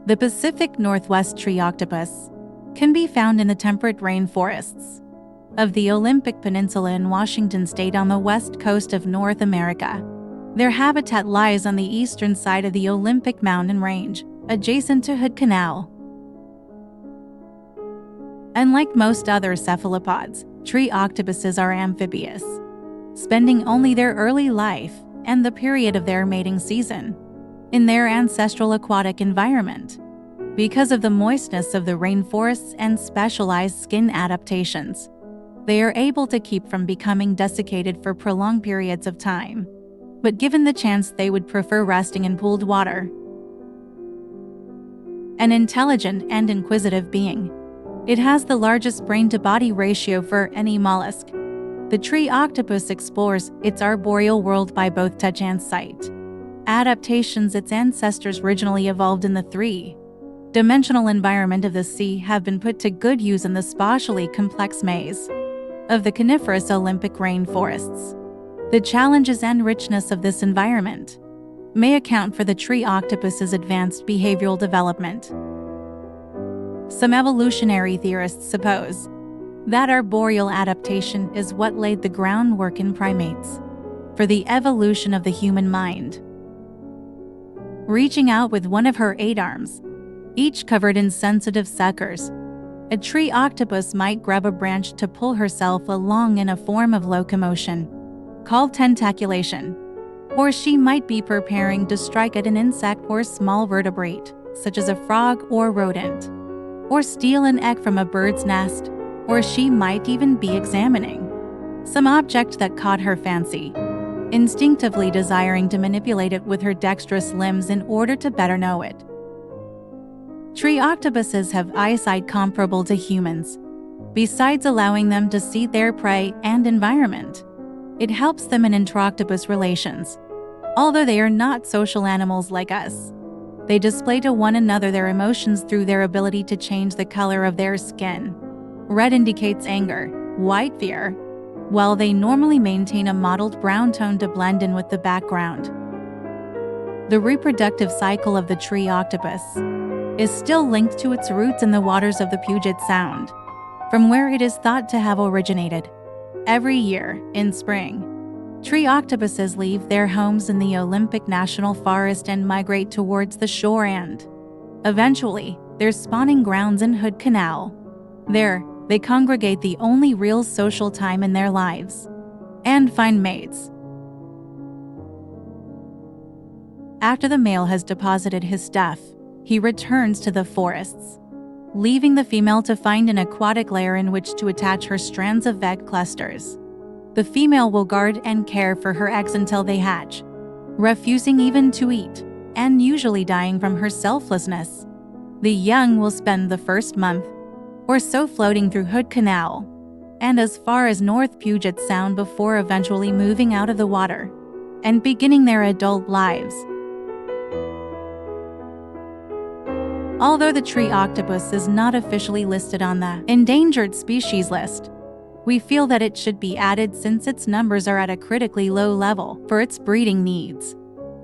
The Pacific Northwest tree octopus can be found in the temperate rainforests of the Olympic Peninsula in Washington state on the west coast of North America. Their habitat lies on the eastern side of the Olympic mountain range, adjacent to Hood Canal. Unlike most other cephalopods, tree octopuses are amphibious, spending only their early life and the period of their mating season in their ancestral aquatic environment. Because of the moistness of the rainforests and specialized skin adaptations, they are able to keep from becoming desiccated for prolonged periods of time. But given the chance, they would prefer resting in pooled water. An intelligent and inquisitive being, it has the largest brain-to-body ratio for any mollusk. The tree octopus explores its arboreal world by both touch and sight. Adaptations its ancestors originally evolved in the three-dimensional environment of the sea have been put to good use in the spatially complex maze of the coniferous Olympic rainforests. The challenges and richness of this environment may account for the tree octopus's advanced behavioral development. Some evolutionary theorists suppose that arboreal adaptation is what laid the groundwork in primates for the evolution of the human mind. Reaching out with one of her 8 arms, each covered in sensitive suckers, a tree octopus might grab a branch to pull herself along in a form of locomotion called tentaculation, or she might be preparing to strike at an insect or small vertebrate, such as a frog or rodent, or steal an egg from a bird's nest, or she might even be examining some object that caught her fancy, instinctively desiring to manipulate it with her dexterous limbs in order to better know it. Tree octopuses have eyesight comparable to humans. Besides allowing them to see their prey and environment, it helps them in intra-octopus relations. Although they are not social animals like us, they display to one another their emotions through their ability to change the color of their skin. Red indicates anger, white fear, while they normally maintain a mottled brown tone to blend in with the background. The reproductive cycle of the tree octopus is still linked to its roots in the waters of the Puget Sound, from where it is thought to have originated. Every year, in spring, tree octopuses leave their homes in the Olympic National Forest and migrate towards the shore and, eventually, their spawning grounds in Hood Canal. There, they congregate the only real social time in their lives and find mates. After the male has deposited his stuff, he returns to the forests, leaving the female to find an aquatic lair in which to attach her strands of egg clusters. The female will guard and care for her eggs until they hatch, refusing even to eat, and usually dying from her selflessness. The young will spend the first month or so floating through Hood Canal and as far as North Puget Sound before eventually moving out of the water and beginning their adult lives. Although the tree octopus is not officially listed on the endangered species list, we feel that it should be added since its numbers are at a critically low level for its breeding needs.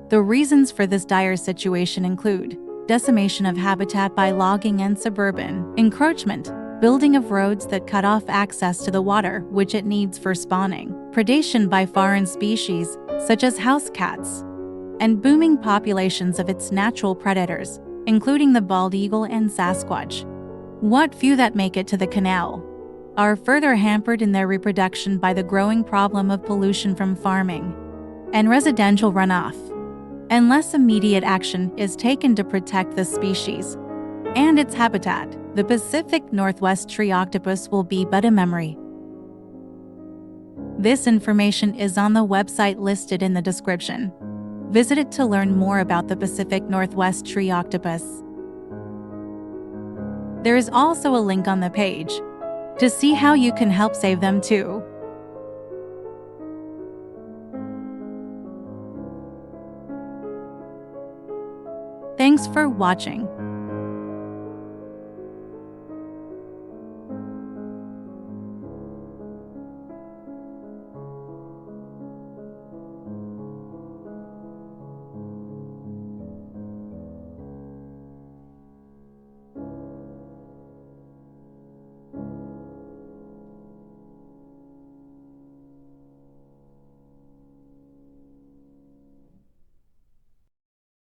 The reasons for this dire situation include decimation of habitat by logging and suburban encroachment, building of roads that cut off access to the water which it needs for spawning, predation by foreign species such as house cats, and booming populations of its natural predators, including the bald eagle and Sasquatch. What few that make it to the canal are further hampered in their reproduction by the growing problem of pollution from farming and residential runoff. Unless immediate action is taken to protect the species and its habitat, the Pacific Northwest tree octopus will be but a memory. This information is on the website listed in the description. Visit it to learn more about the Pacific Northwest tree octopus. There is also a link on the page to see how you can help save them too. Thanks for watching.